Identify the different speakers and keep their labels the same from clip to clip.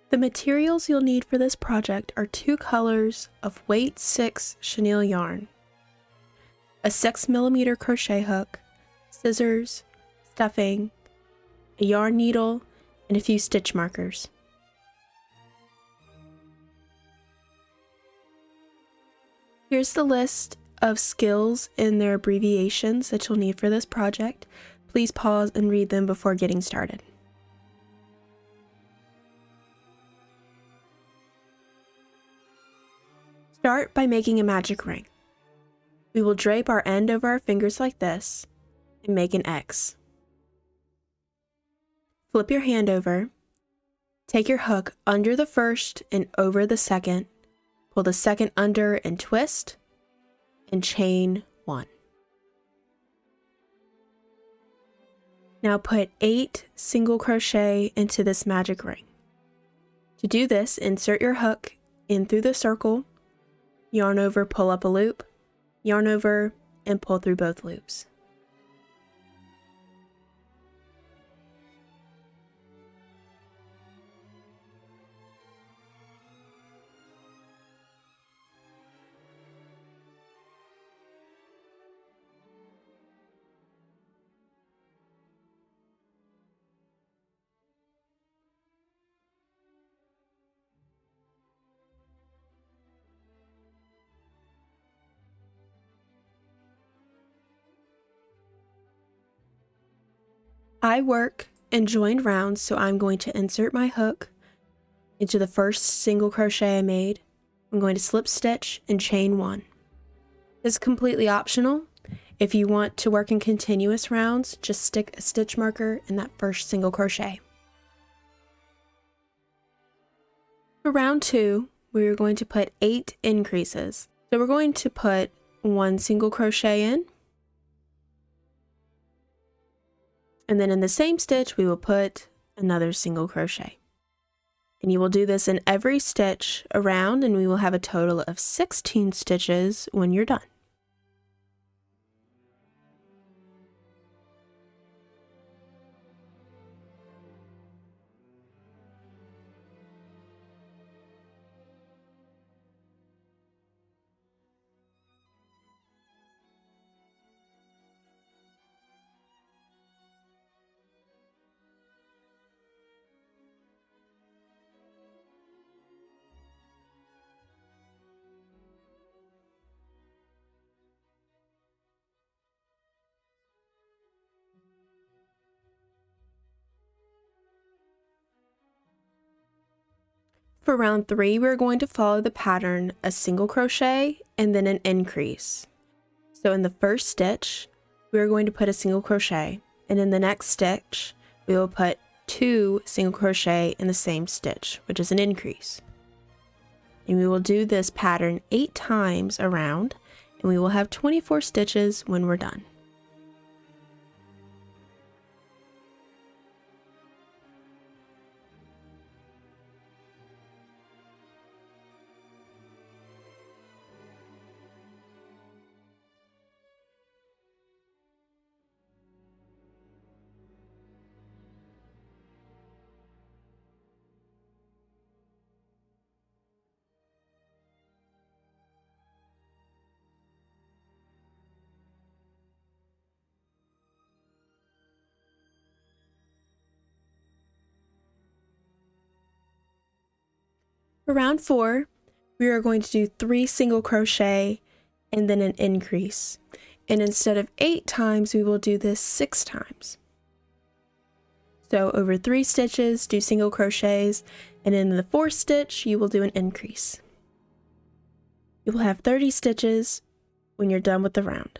Speaker 1: The materials you'll need for this project are 2 colors of weight 6 chenille yarn, a 6mm crochet hook, scissors, stuffing, a yarn needle, and a few stitch markers. Here's the list of skills and their abbreviations that you'll need for this project. Please pause and read them before getting started. Start by making a magic ring. We will drape our end over our fingers like this and make an X. Flip your hand over, take your hook under the first and over the second, pull the second under and twist, and chain 1. Now put 8 single crochet into this magic ring. To do this, insert your hook in through the circle, yarn over, pull up a loop, yarn over, and pull through both loops. I work in joined rounds, so I'm going to insert my hook into the first single crochet I made. I'm going to slip stitch and chain 1. This is completely optional. If you want to work in continuous rounds, just stick a stitch marker in that first single crochet. For round 2, we're going to put 8 increases. So we're going to put 1 single crochet in, and then in the same stitch we will put another single crochet. And you will do this in every stitch around, and we will have a total of 16 stitches when you're done. For round 3, we're going to follow the pattern a single crochet and then an increase. So in the first stitch, we're going to put a single crochet, and in the next stitch, we will put 2 single crochet in the same stitch, which is an increase. And we will do this pattern 8 times around, and we will have 24 stitches when we're done. For round 4, we are going to do 3 single crochet and then an increase. And instead of 8 times, we will do this 6 times. So over 3 stitches, do single crochets, and in the 4th stitch, you will do an increase. You will have 30 stitches when you're done with the round.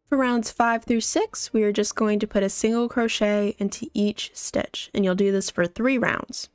Speaker 1: For rounds 5 through 6, we are just going to put a single crochet into each stitch, and you'll do this for 3 rounds.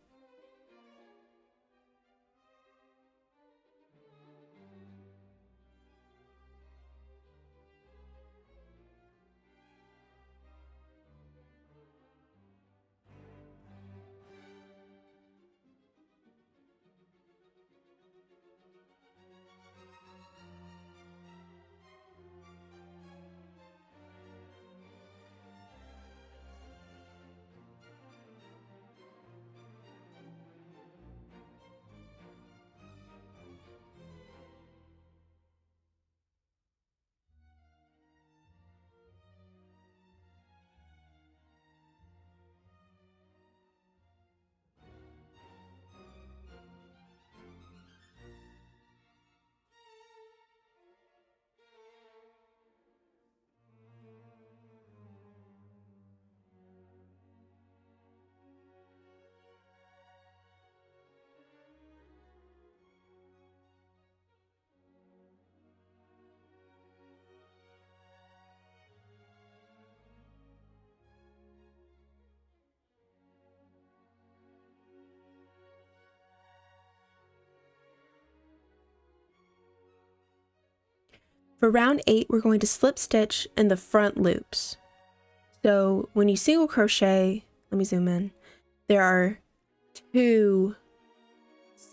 Speaker 1: For round 8, we're going to slip stitch in the front loops. So when you single crochet, let me zoom in, there are two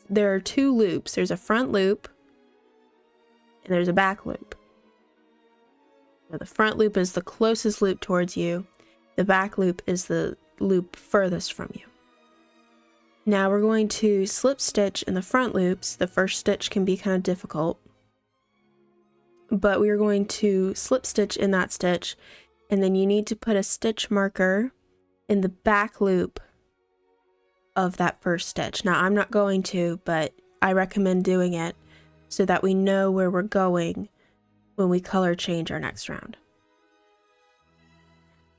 Speaker 1: loops. There's a front loop and there's a back loop. So the front loop is the closest loop towards you. The back loop is the loop furthest from you. Now we're going to slip stitch in the front loops. The first stitch can be kind of difficult, but we are going to slip stitch in that stitch, and then you need to put a stitch marker in the back loop of that first stitch. Now I'm not going to, but I recommend doing it so that we know where we're going when we color change our next round.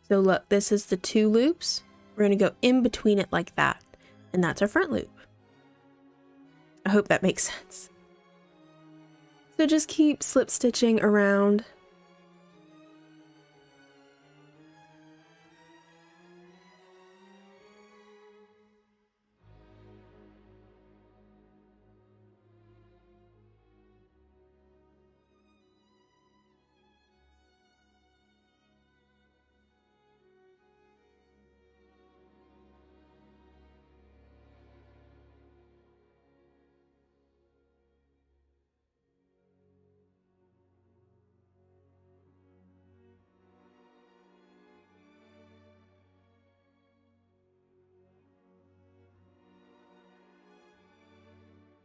Speaker 1: So look, this is the 2 loops. We're going to go in between it like that, and that's our front loop. I hope that makes sense. So just keep slip stitching around.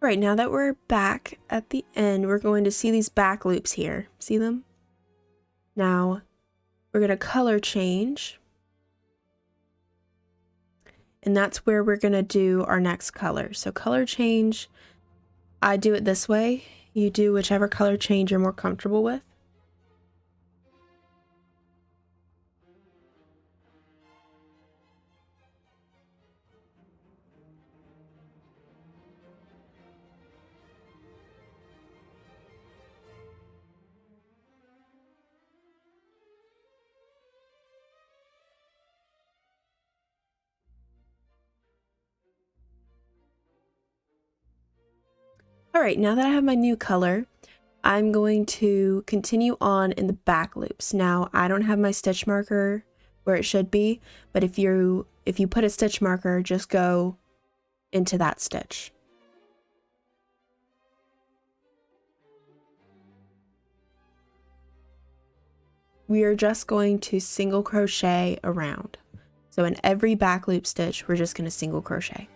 Speaker 1: Right, now that we're back at the end, we're going to see these back loops here. See them? Now, we're going to color change. And that's where we're going to do our next color. So color change, I do it this way. You do whichever color change you're more comfortable with. All right, now that I have my new color, I'm going to continue on in the back loops. Now, I don't have my stitch marker where it should be, but if you put a stitch marker, just go into that stitch. We are just going to single crochet around. So in every back loop stitch, we're just going to single crochet.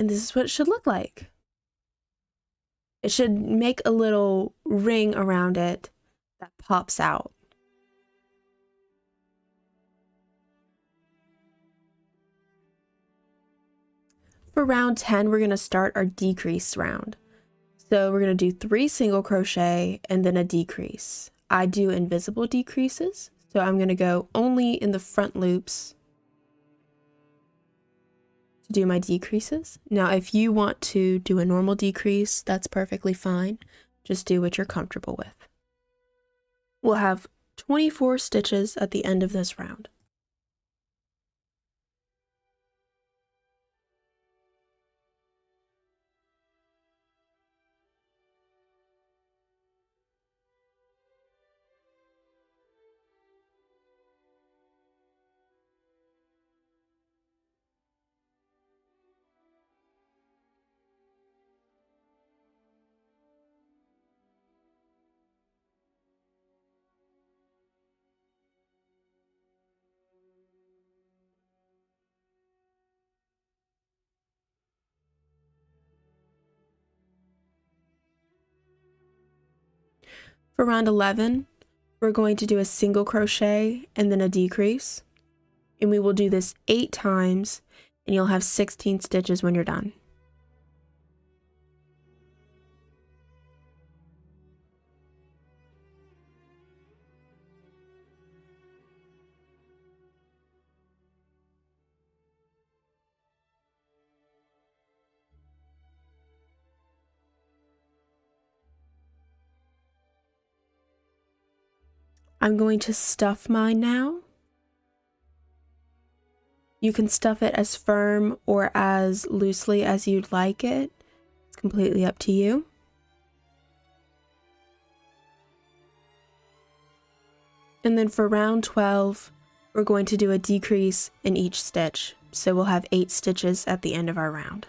Speaker 1: And this is what it should look like. It should make a little ring around it that pops out. For round 10, we're going to start our decrease round. So we're going to do 3 single crochet and then a decrease. I do invisible decreases, so I'm going to go only in the front loops to do my decreases. Now, if you want to do a normal decrease, that's perfectly fine. Just do what you're comfortable with. We'll have 24 stitches at the end of this round. For round 11, we're going to do a single crochet and then a decrease. And we will do this 8 times, and you'll have 16 stitches when you're done. I'm going to stuff mine now. You can stuff it as firm or as loosely as you'd like it. It's completely up to you. And then for round 12, we're going to do a decrease in each stitch. So we'll have 8 stitches at the end of our round.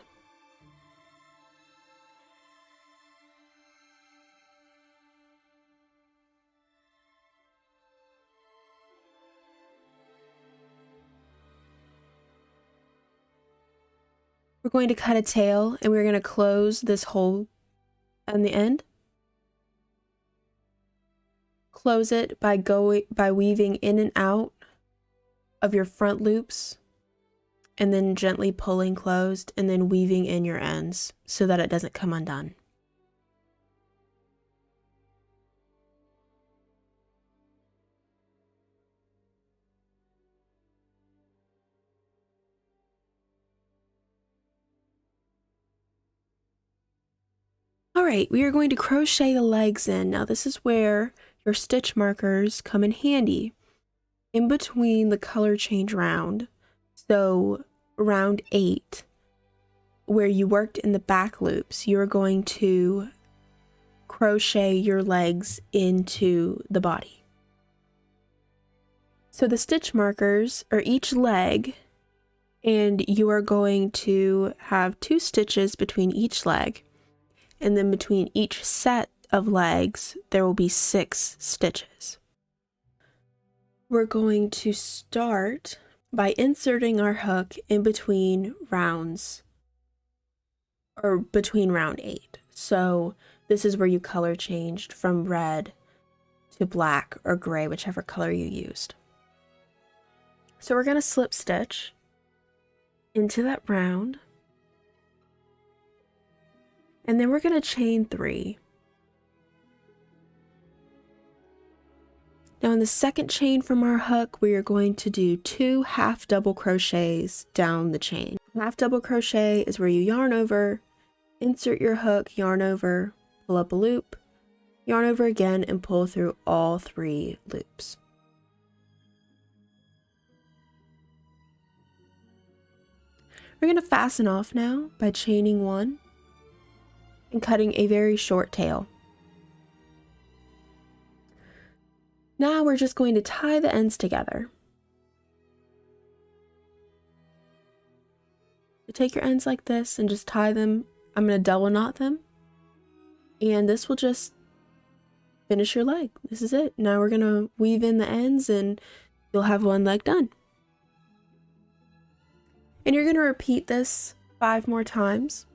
Speaker 1: We're going to cut a tail and we're going to close this hole on the end. Close it by weaving in and out of your front loops and then gently pulling closed and then weaving in your ends so that it doesn't come undone. Alright, we are going to crochet the legs in. Now this is where your stitch markers come in handy. In between the color change round, so round 8, where you worked in the back loops, you're going to crochet your legs into the body. So the stitch markers are each leg, and you are going to have 2 stitches between each leg. And then between each set of legs, there will be 6 stitches. We're going to start by inserting our hook in between rounds, or between round 8. So this is where you color changed from red to black or gray, whichever color you used. So we're going to slip stitch into that round. And then we're going to chain 3. Now in the second chain from our hook, we are going to do 2 half double crochets down the chain. Half double crochet is where you yarn over, insert your hook, yarn over, pull up a loop, yarn over again, and pull through all 3 loops. We're going to fasten off now by chaining 1. And cutting a very short tail. Now we're just going to tie the ends together. So take your ends like this and just tie them. I'm going to double knot them. And this will just finish your leg. This is it. Now we're going to weave in the ends and you'll have one leg done. And you're going to repeat this 5 more times.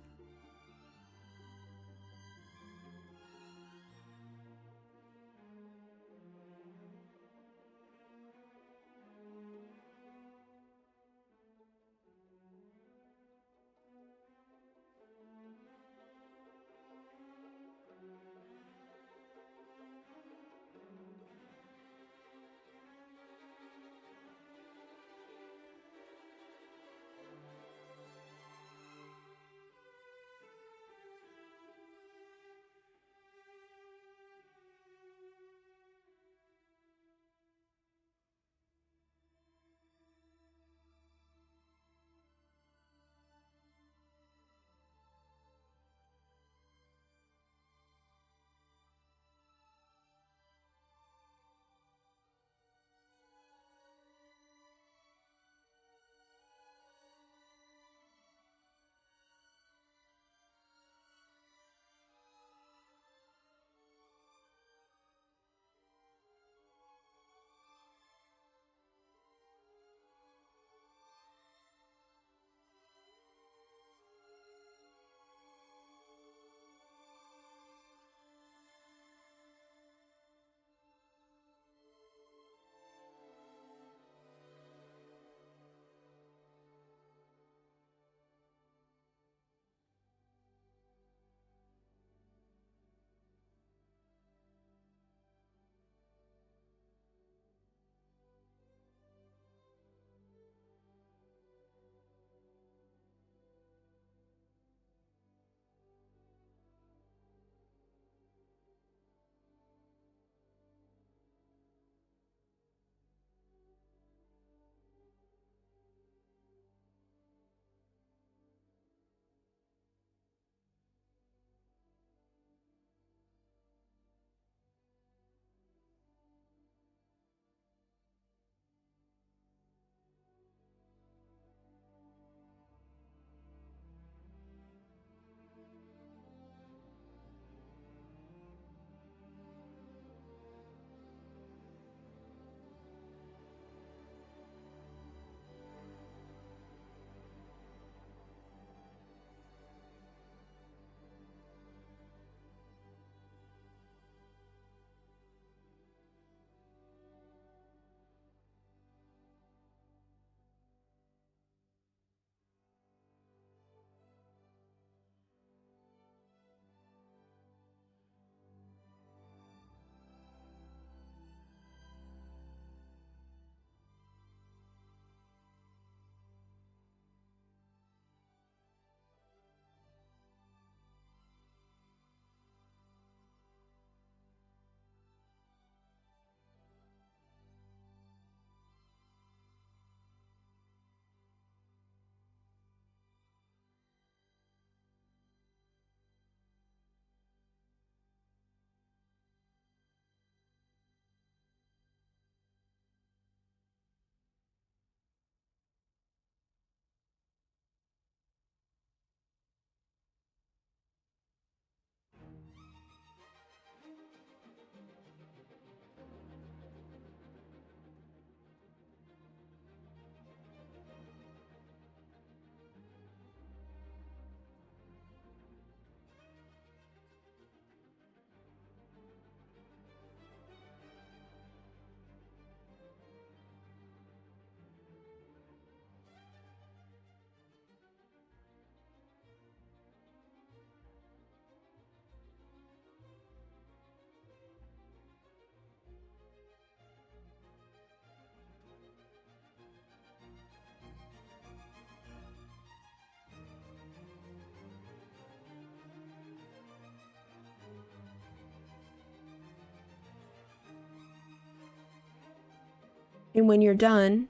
Speaker 1: And when you're done,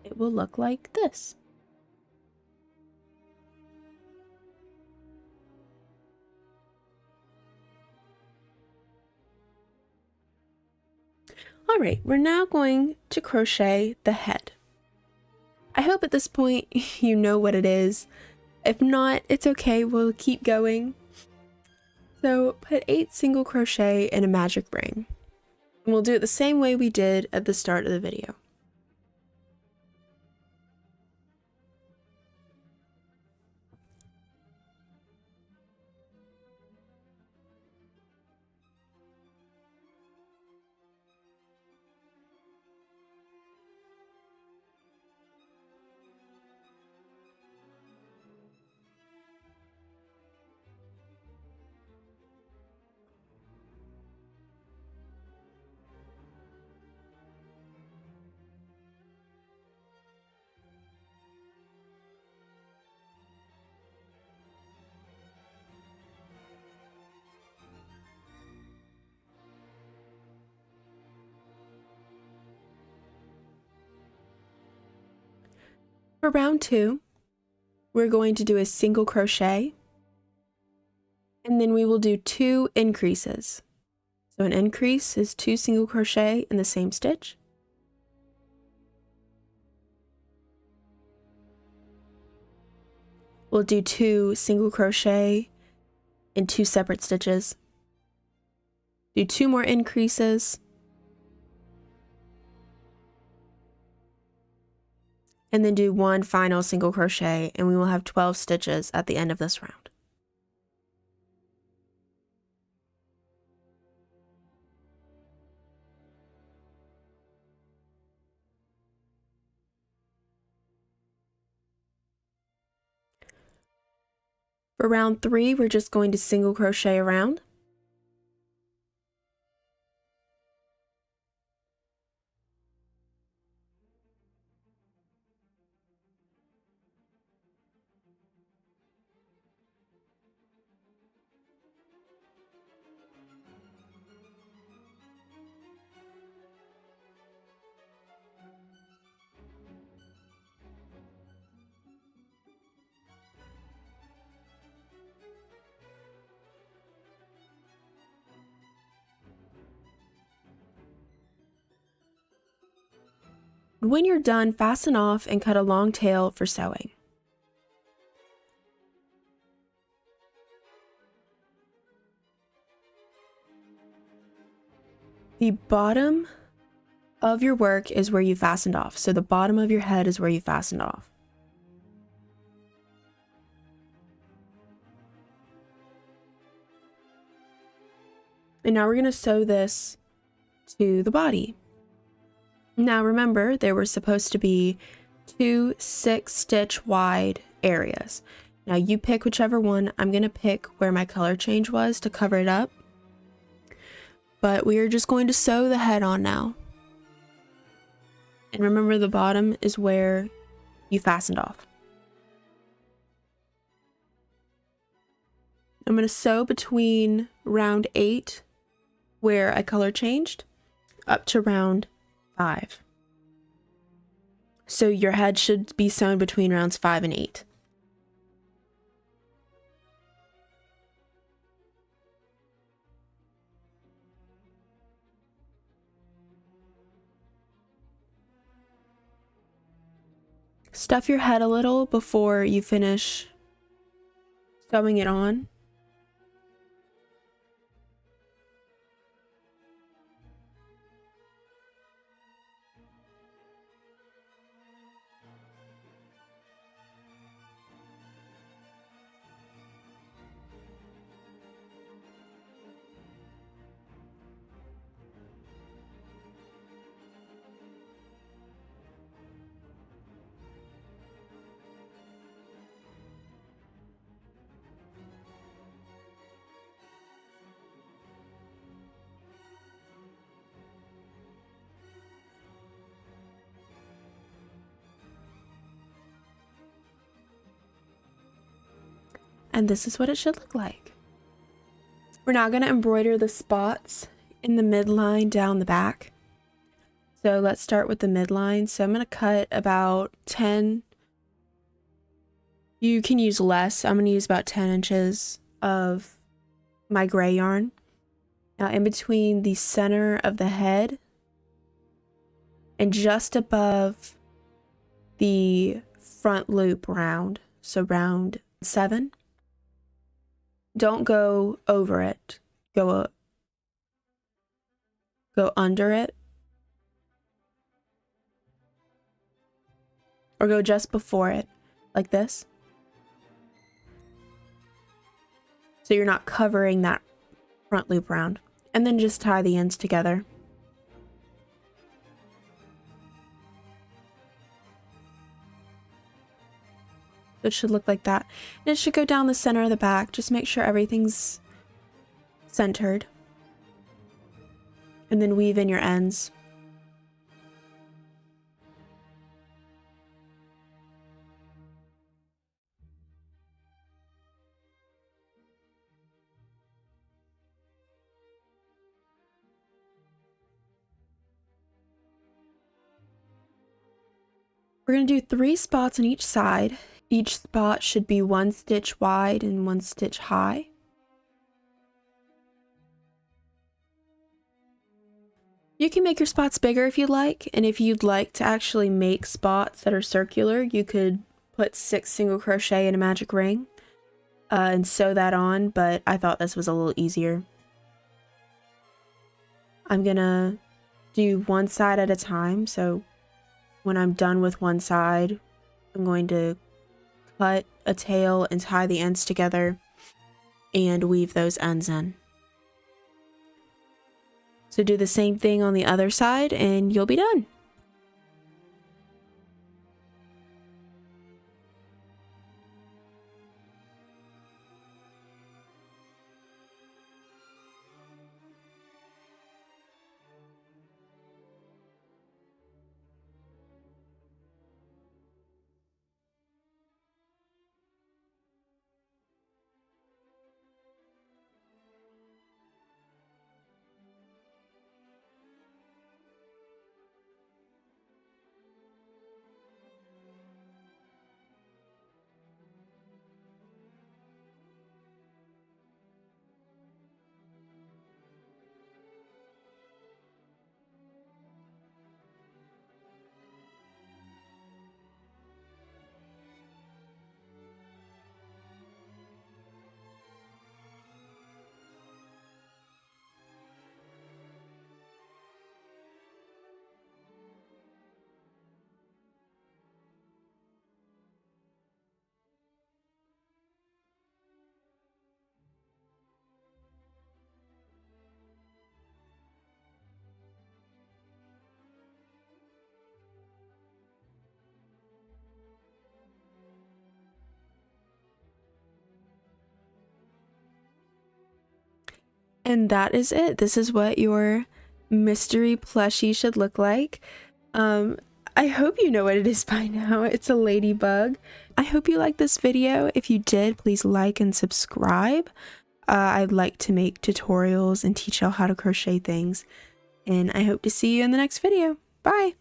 Speaker 1: it will look like this. Alright, we're now going to crochet the head. I hope at this point you know what it is. If not, it's okay, we'll keep going. So put 8 single crochet in a magic ring. And we'll do it the same way we did at the start of the video. For round 2, we're going to do a single crochet, and then we will do 2 increases. So an increase is 2 single crochet in the same stitch. We'll do 2 single crochet in 2 separate stitches. Do 2 more increases. And then do 1 final single crochet, and we will have 12 stitches at the end of this round. For round 3, we're just going to single crochet around. When you're done, fasten off and cut a long tail for sewing. The bottom of your work is where you fastened off. So the bottom of your head is where you fastened off. And now we're going to sew this to the body. Now remember, there were supposed to be 2 6-stitch wide areas. Now you pick whichever one. I'm going to pick where my color change was to cover it up. But we are just going to sew the head on now. And remember, the bottom is where you fastened off. I'm going to sew between round 8, where I color changed, up to round 5. So your head should be sewn between rounds 5 and 8. Stuff your head a little before you finish sewing it on. And this is what it should look like. We're now going to embroider the spots in the midline down the back. So let's start with the midline. So I'm going to cut about 10. You can use less. I'm going to use about 10 inches of my gray yarn. Now in between the center of the head and just above the front loop round, so round 7. Don't go over it. Go under it. Or go just before it, like this. So you're not covering that front loop round. And then just tie the ends together. It should look like that. And it should go down the center of the back. Just make sure everything's centered. And then weave in your ends. We're going to do 3 spots on each side. Each spot should be 1 stitch wide and 1 stitch high. You can make your spots bigger if you'd like, and if you'd like to actually make spots that are circular, you could put 6 single crochet in a magic ring and sew that on, but I thought this was a little easier. I'm gonna do one side at a time, so when I'm done with one side, I'm going to cut a tail and tie the ends together and weave those ends in. So do the same thing on the other side and you'll be done. And that is it. This is what your mystery plushie should look like. I hope you know what it is by now. It's a ladybug. I hope you liked this video. If you did, please like and subscribe. I'd like to make tutorials and teach y'all how to crochet things. And I hope to see you in the next video. Bye!